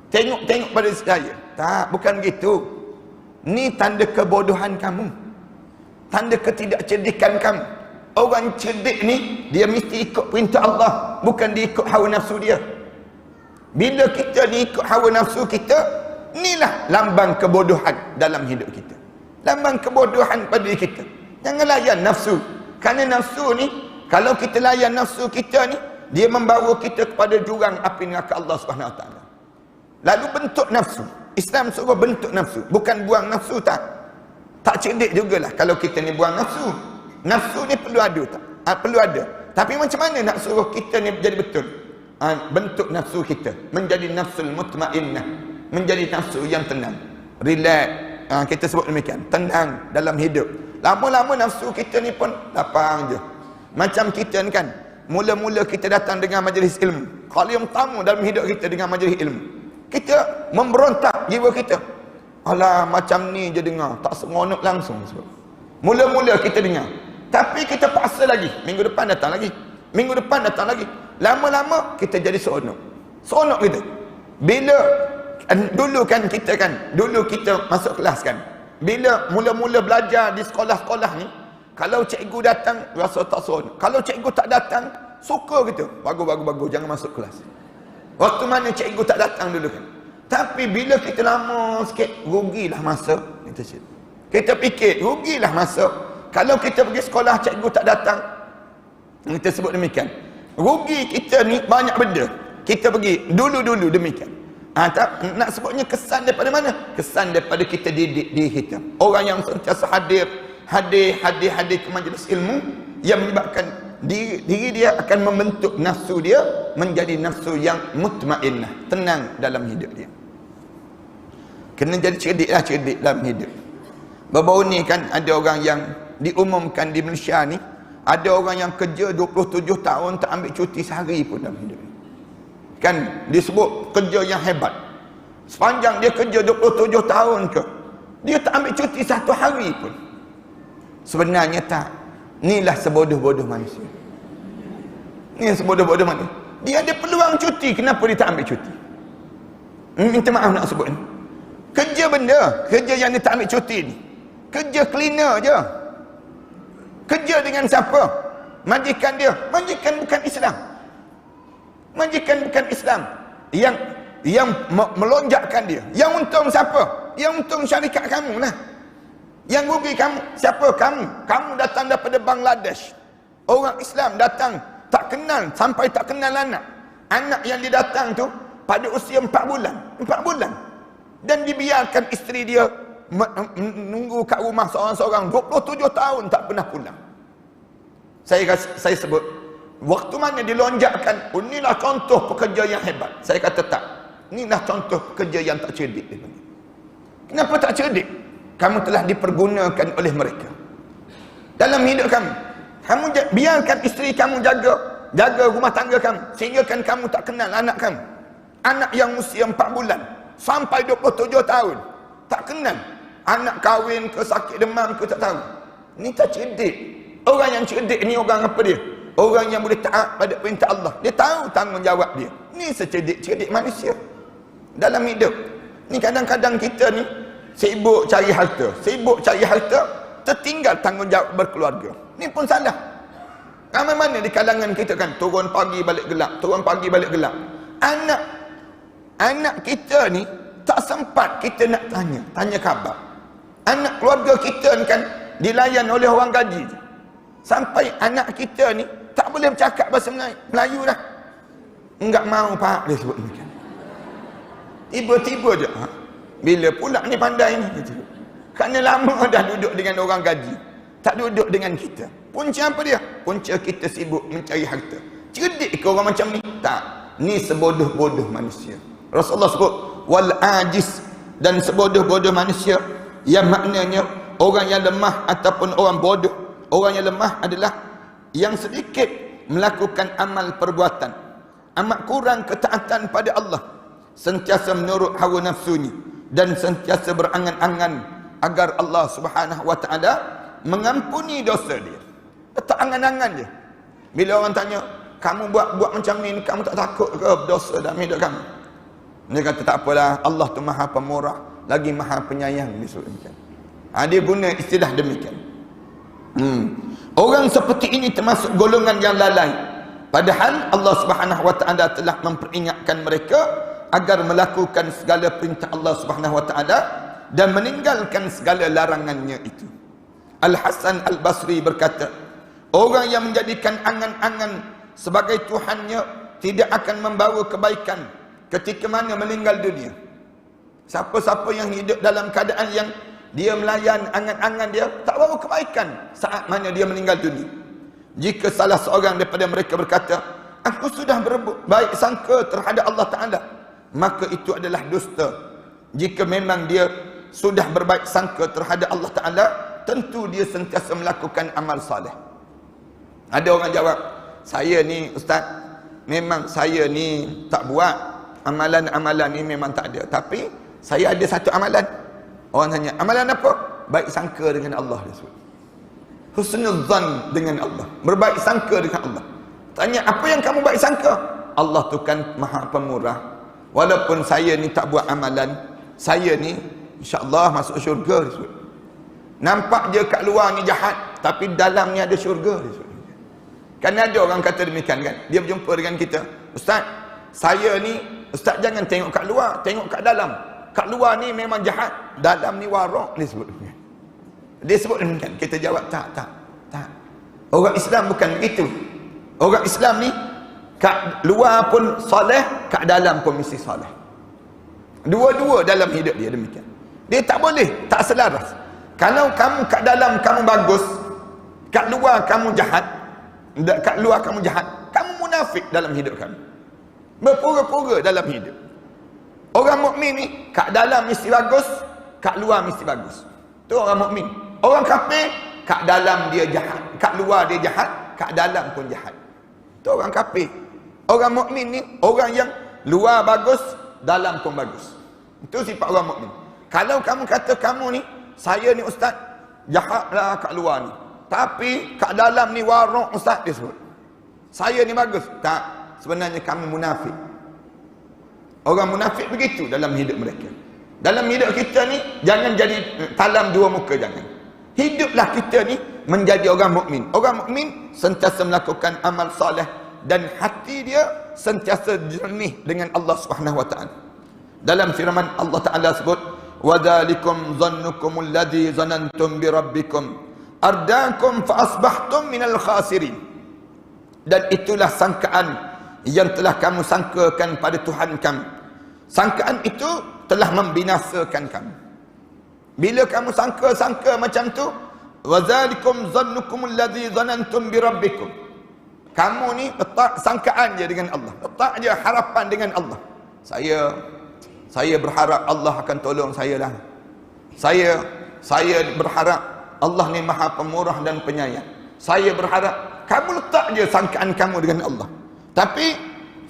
Tengok pada saya. Tak, bukan gitu. Ni tanda kebodohan kamu. Tanda ketidakcerdikan kamu. Orang cerdik ni, dia mesti ikut perintah Allah, bukan dia ikut hawa nafsu dia. Bila kita ni ikut hawa nafsu kita, inilah lambang kebodohan dalam hidup kita. Lambang kebodohan pada diri kita. Jangan layan nafsu. Kerana nafsu ni, kalau kita layan nafsu kita ni, dia membawa kita kepada jurang api neraka Allah Subhanahu Wa Taala. Lalu bentuk nafsu. Islam suruh bentuk nafsu, bukan buang nafsu tak. Tak cerdik jugalah kalau kita ni buang nafsu. Nafsu ni perlu ada tak? Perlu ada. Tapi macam mana nak suruh kita ni jadi betul? Bentuk nafsu kita menjadi nafsul mutmainnah, menjadi nafsu yang tenang, relax. Kita sebut demikian, tenang dalam hidup. Lama-lama nafsu kita ni pun lapang je. Macam kita ni kan, mula-mula kita datang dengan majlis ilmu. Kali yang pertama dalam hidup kita dengan majlis ilmu, kita memberontak jiwa kita. Alah, macam ni je dengar, tak seronok langsung. Mula-mula kita dengar, tapi kita paksa lagi. Minggu depan datang lagi, minggu depan datang lagi. Lama-lama kita jadi seronok. Seronok kita. Bila dulu kita masuk kelas kan, bila mula-mula belajar di sekolah-sekolah ni, kalau cikgu datang rasa tak seronok. Kalau cikgu tak datang, suka kita. Bagus, jangan masuk kelas. Waktu mana cikgu tak datang dulu kan. Tapi bila kita lama sikit, rugilah masa. Kita fikir, rugilah masa. Kalau kita pergi sekolah, cikgu tak datang, kita sebut demikian. Rugi kita ni banyak benda. Kita pergi dulu demikian. Nak sebutnya kesan daripada mana? Kesan daripada kita didik diri kita. Orang yang sentiasa hadir ke majlis ilmu, yang menyebabkan diri dia akan membentuk nafsu dia menjadi nafsu yang mutmainnah, tenang dalam hidup dia. Kena jadi cerdik dalam hidup. Baru-baru ni kan ada orang yang diumumkan di Malaysia ni, ada orang yang kerja 27 tahun tak ambil cuti sehari pun dalam hidup. Kan disebut kerja yang hebat. Sepanjang dia kerja 27 tahun ke, dia tak ambil cuti satu hari pun. Sebenarnya tak. Inilah sebodoh-bodoh manusia. Ini sebodoh-bodoh manusia. Dia ada peluang cuti, kenapa dia tak ambil cuti? Minta maaf nak sebut ni. Kerja yang dia tak ambil cuti ni. Kerja cleaner je. Kerja dengan siapa? Majikan dia. Majikan bukan Islam. Majikan bukan Islam. Yang melonjakkan dia. Yang untung siapa? Yang untung syarikat kamu lah. Yang rugi kamu. Siapa kamu? Kamu datang daripada Bangladesh. Orang Islam datang tak kenal, sampai tak kenal anak. Anak yang dia datang tu pada usia 4 bulan. 4 bulan. Dan dibiarkan isteri dia menunggu kat rumah seorang-seorang 27 tahun tak pernah pulang. Saya sebut, waktu mana dilonjakkan, inilah contoh pekerja yang hebat. Saya kata tak. Inilah contoh pekerja yang tak cerdik. Kenapa tak cerdik? Kamu telah dipergunakan oleh mereka dalam hidup kamu. Kamu biarkan isteri kamu jaga rumah tangga kamu, sehingga kan kamu tak kenal anak kamu. Anak yang usia 4 bulan sampai 27 tahun tak kenal. Anak kahwin ke, sakit demam ke, tak tahu. Ni tak cerdik. Orang yang cerdik ni orang apa dia? Orang yang boleh taat pada perintah Allah. Dia tahu tanggungjawab dia. Ni secerdik-cerdik manusia dalam hidup. Ni kadang-kadang kita ni sibuk cari harta, tertinggal tanggungjawab berkeluarga. Ni pun salah. Ramai mana di kalangan kita kan turun pagi balik gelap. Anak kita ni tak sempat kita nak tanya khabar. Anak keluarga kita ni kan dilayan oleh orang gaji. Sampai anak kita ni tak boleh bercakap bahasa Melayu dah. Enggak mau pak dia sebut demikian. Tiba-tiba je. Bila pula ni pandai ni? Kerana lama dah duduk dengan orang gaji, tak duduk dengan kita. Punca apa dia? Punca kita sibuk mencari harta. Cerdik ke orang macam ni? Tak. Ni sebodoh-bodoh manusia. Rasulullah sebut wal ajis, dan sebodoh-bodoh manusia, yang maknanya orang yang lemah ataupun orang bodoh. Orang yang lemah adalah yang sedikit melakukan amal perbuatan, amat kurang ketaatan pada Allah, sentiasa menurut hawa nafsunya, dan sentiasa berangan-angan agar Allah Subhanahu wa taala mengampuni dosa dia. Tak angan-angan je. Bila orang tanya, kamu buat macam ni, kamu tak takut ke berdosa dalam hidup kamu? Dia kata tak apalah, Allah tu Maha Pemurah lagi Maha Penyayang, disebut demikian. Dia guna istilah demikian. Orang seperti ini termasuk golongan yang lalai. Padahal Allah Subhanahu wa taala telah memperingatkan mereka agar melakukan segala perintah Allah Subhanahu wa taala dan meninggalkan segala larangannya itu. Al-Hasan Al-Basri berkata, orang yang menjadikan angan-angan sebagai Tuhannya tidak akan membawa kebaikan ketika mana meninggal dunia. Siapa-siapa yang hidup dalam keadaan yang dia melayan angan-angan dia, tak bawa kebaikan saat mana dia meninggal dunia. Jika salah seorang daripada mereka berkata, aku sudah berbuat baik sangka terhadap Allah Ta'ala, maka itu adalah dusta. Jika memang dia sudah berbaik sangka terhadap Allah Ta'ala, tentu dia sentiasa melakukan amal saleh. Ada orang jawab, saya ni ustaz, memang saya ni tak buat amalan-amalan ni, memang tak ada, tapi saya ada satu amalan. Orang tanya, amalan apa? Baik sangka dengan Allah, dia sebut. Husnuzan dengan Allah, berbaik sangka dengan Allah. Tanya, apa yang kamu baik sangka? Allah tu kan Maha Pemurah. Walaupun saya ni tak buat amalan, saya ni insya-Allah masuk syurga, dia sebut. Nampak je kat luar ni jahat, tapi dalam ni ada syurga, dia sebut. Kan ada orang kata demikian kan, dia berjumpa dengan kita, ustaz, saya ni, ustaz jangan tengok kat luar, tengok kat dalam. Kat luar ni memang jahat, dalam ni warak, dia sebut demikian. Dia sebut demikian. Kita jawab, tak. Orang Islam bukan begitu. Orang Islam ni kat luar pun soleh, kat dalam pun mesti soleh. Dua-dua dalam hidup dia demikian. Dia tak boleh tak selaras. Kalau kamu kat dalam kamu bagus, kat luar kamu jahat, kat luar kamu jahat, kamu munafik dalam hidup kamu, berpura-pura dalam hidup. Orang mukmin ni kat dalam mesti bagus, kat luar mesti bagus. Tu orang mukmin. Orang kafir kat dalam dia jahat, kat luar dia jahat, kat dalam pun jahat. Tu orang kafir. Orang mukmin ni orang yang luar bagus, dalam pun bagus. Itu sifat orang mukmin. Kalau kamu kata kamu ni, saya ni ustaz, jahatlah kat luar ni, tapi kat dalam ni warak ustaz, dia sebut. Saya ni bagus. Tak, sebenarnya kamu munafik. Orang munafik begitu dalam hidup mereka. Dalam hidup kita ni, jangan jadi talam dua muka, jangan. Hiduplah kita ni menjadi orang mukmin. Orang mukmin sentiasa melakukan amal soleh dan hati dia sentiasa jernih dengan Allah Subhanahu wa taala. Dalam firman Allah Taala sebut, "Wa dzalikum dhannukum alladhi zanantum bi rabbikum ardaakum fa asbahtum minal khasirin." Dan itulah sangkaan yang telah kamu sangkakan pada Tuhan kamu. Sangkaan itu telah membinasakan kamu. Bila kamu sangka-sangka macam tu, wazalikum zannukum alladhi zanantum bi rabbikum, kamu ni letak sangkaan je dengan Allah, letak je harapan dengan Allah. Saya berharap Allah akan tolong saya lah. Saya berharap Allah ni Maha Pemurah dan Penyayang. Saya berharap, kamu letak je sangkaan kamu dengan Allah. Tapi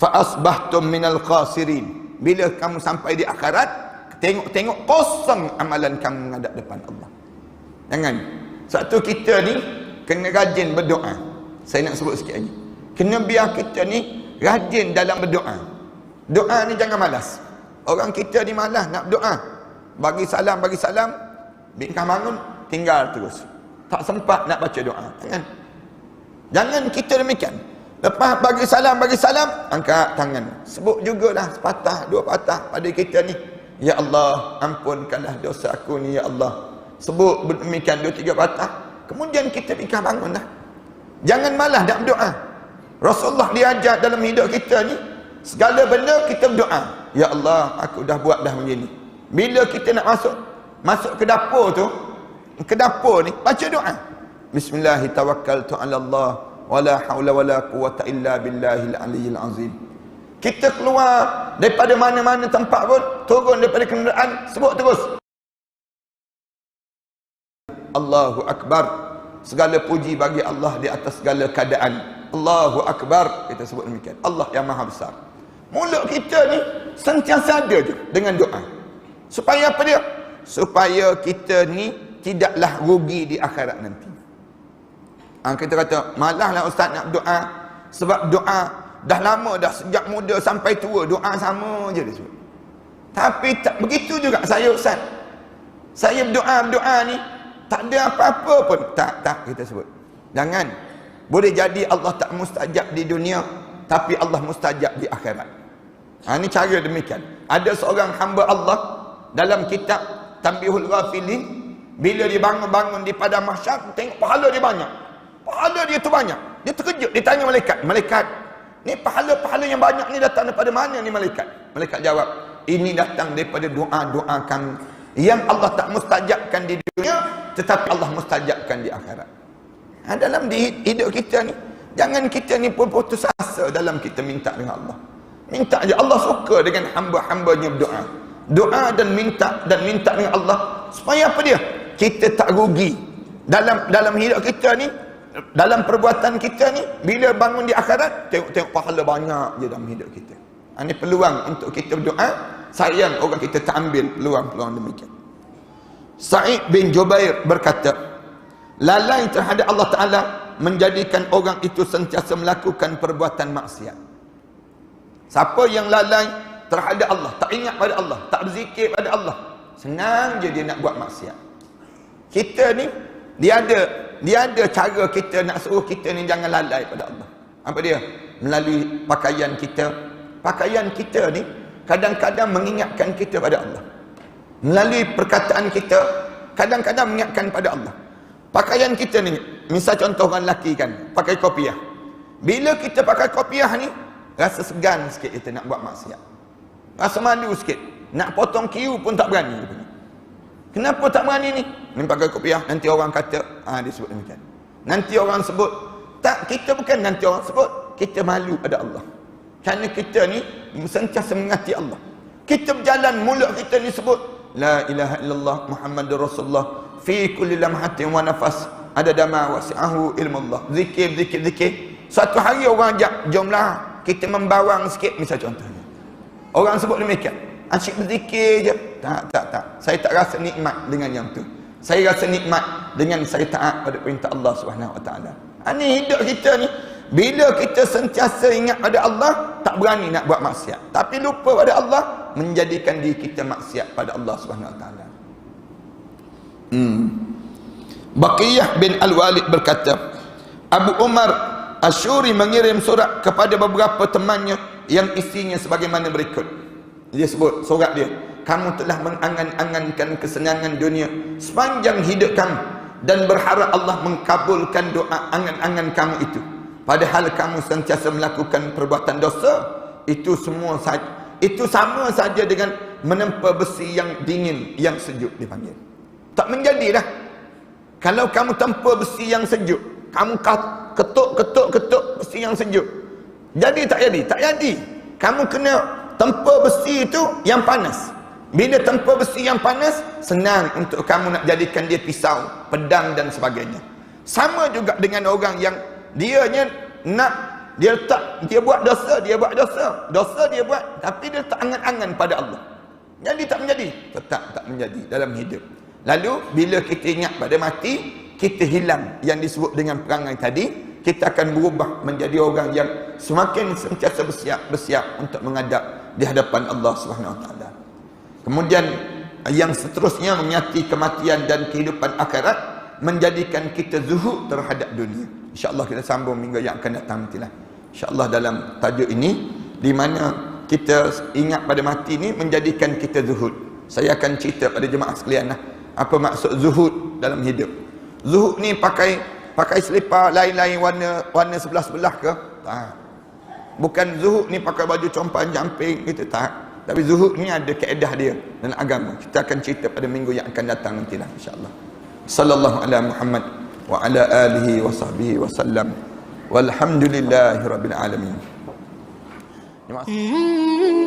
fa asbahtum minal khasirin, bila kamu sampai di akhirat, tengok kosong amalan kamu menghadap depan Allah. Jangan. Satu kita ni kena rajin berdoa. Saya nak sebut sikit lagi. Kena biar kita ni rajin dalam berdoa. Doa ni jangan malas. Orang kita ni malas nak berdoa. Bagi salam, bingkang bangun, tinggal terus. Tak sempat nak baca doa. Jangan kita demikian. Lepas bagi salam, angkat tangan. Sebut jugalah sepatah, dua patah pada kita ni. Ya Allah, ampunkanlah dosa aku ni, ya Allah. Sebut demikian dua tiga patah. Kemudian kita bingkang bangun dah. Jangan malas nak berdoa. Rasulullah diajar dalam hidup kita ni, segala benda kita berdoa. Ya Allah, aku dah buat dah begini. Bila kita nak masuk ke dapur tu, ni, baca doa. Bismillahirrahmanirrahim, tawakkaltu 'ala Allah, wala haula wala quwwata illa billahil aliyyil azim. Kita keluar daripada mana-mana tempat pun, turun daripada kenderaan, sebut terus Allahu Akbar. Segala puji bagi Allah di atas segala keadaan. Allahu Akbar, kita sebut demikian. Allah yang Maha Besar. Mulut kita ni sentiasa ada je dengan doa. Supaya apa dia? Supaya kita ni tidaklah rugi di akhirat nanti. Kita kata, malahlah ustaz nak berdoa, sebab doa dah lama dah, sejak muda sampai tua doa sama je dia sebut. Tapi tak begitu juga saya ustaz. Saya berdoa ni tak ada apa-apa pun. Tak kita sebut. Jangan. Boleh jadi Allah tak mustajab di dunia, tapi Allah mustajab di akhirat. Ini cara demikian. Ada seorang hamba Allah dalam kitab Tanbihul Ghafilin, bila dia bangun di padang mahsyar, tengok pahala dia banyak. Pahala dia tu banyak. Dia terkejut, dia tanya malaikat, ni pahala-pahala yang banyak ni datang daripada mana ni malaikat? Malaikat jawab, ini datang daripada doa-doa kamu yang Allah tak mustajabkan di dunia, tetapi Allah mustajabkan di akhirat. Dalam hidup kita ni, jangan kita ni pun putus asa dalam kita minta dengan Allah. Minta je. Allah suka dengan hamba-hambanya berdoa. Doa dan minta dengan Allah. Supaya apa dia? Kita tak rugi. Dalam hidup kita ni, dalam perbuatan kita ni, bila bangun di akhirat, tengok pahala banyak je dalam hidup kita. Ini peluang untuk kita berdoa. Sayang orang kita tak ambil peluang-peluang demikian. Sa'id bin Jubair berkata, lalai terhadap Allah Ta'ala menjadikan orang itu sentiasa melakukan perbuatan maksiat. Siapa yang lalai terhadap Allah, tak ingat pada Allah, tak berzikir pada Allah, senang je dia nak buat maksiat. Kita ni, dia ada cara kita nak suruh kita ni jangan lalai pada Allah. Apa dia? Melalui pakaian kita. Pakaian kita ni kadang-kadang mengingatkan kita pada Allah. Melalui perkataan kita kadang-kadang mengingatkan pada Allah. Pakaian kita ni, misal contoh orang lelaki kan, pakai kopiah. Bila kita pakai kopiah ni, rasa segan sikit kita nak buat maksiat. Rasa malu sikit. Nak potong kiu pun tak berani. Kenapa tak berani ni? Ni pakai kopiah, nanti orang kata, dia sebut demikian. Nanti orang sebut. Tak, kita bukan nanti orang sebut. Kita malu pada Allah. Kerana kita ni sentiasa mengingati Allah. Kita berjalan, mulut kita ni sebut la ilaha illallah Muhammadur Rasulullah fi kulli lamhatin wa nafas adada ma wasi'ahu ilmullah. Zikir. Suatu hari orang ajak, jomlah kita membawang sikit, misal contohnya. Orang sebut demikian, asyik berzikir je. Tak. Saya tak rasa nikmat dengan yang tu. Saya rasa nikmat dengan saya taat pada perintah Allah Subhanahu Wa Taala. Ini hidup kita ni. Bila kita sentiasa ingat pada Allah, tak berani nak buat maksiat. Tapi lupa pada Allah, menjadikan diri kita maksiat pada Allah Subhanahu Wa Taala. Baqiyah bin Al-Walid berkata, Abu Umar Asyuri mengirim surat kepada beberapa temannya yang isinya sebagaimana berikut. Dia sebut surat dia, kamu telah mengangan-angankan kesenangan dunia sepanjang hidup kamu dan berharap Allah mengkabulkan doa angan-angan kamu itu. Padahal kamu sentiasa melakukan perbuatan dosa. Itu sama saja dengan menempa besi yang dingin, yang sejuk dipanggil. Tak menjadilah. Kalau kamu tempa besi yang sejuk, kamu ketuk besi yang sejuk, jadi tak jadi? Tak jadi. Kamu kena tempa besi itu yang panas. Bila tempa besi yang panas, senang untuk kamu nak jadikan dia pisau, pedang dan sebagainya. Sama juga dengan orang yang dia buat dosa, dia buat, tapi dia tak angan-angan pada Allah. Jadi tak menjadi, tetap tak menjadi dalam hidup. Lalu bila kita ingat pada mati, kita hilang yang disebut dengan perangai tadi, kita akan berubah menjadi orang yang semakin sentiasa bersiap untuk menghadap di hadapan Allah Subhanahu Wa Taala. Kemudian yang seterusnya menyati kematian dan kehidupan akhirat, menjadikan kita zuhud terhadap dunia. InsyaAllah kita sambung minggu yang akan datang nantilah. InsyaAllah dalam tajuk ini, di mana kita ingat pada mati ni menjadikan kita zuhud. Saya akan cerita pada jemaah sekalian lah, apa maksud zuhud dalam hidup. Zuhud ni pakai selipar lain-lain warna sebelah-sebelah ke? Tak. Bukan zuhud ni pakai baju compan jamping gitu, tak. Tapi zuhud ni ada kaedah dia dalam agama. Kita akan cerita pada minggu yang akan datang nantilah insya-Allah. Sallallahu ala Muhammad wa ala alihi wa sahbihi wa sallam. Walhamdulillahirabbil alamin. Terima kasih.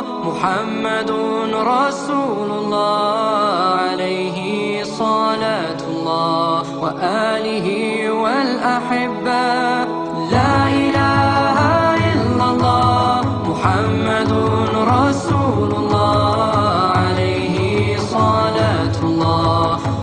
محمد رسول الله عليه صلاة الله وآله والأحبة. لا إله إلا الله محمد رسول الله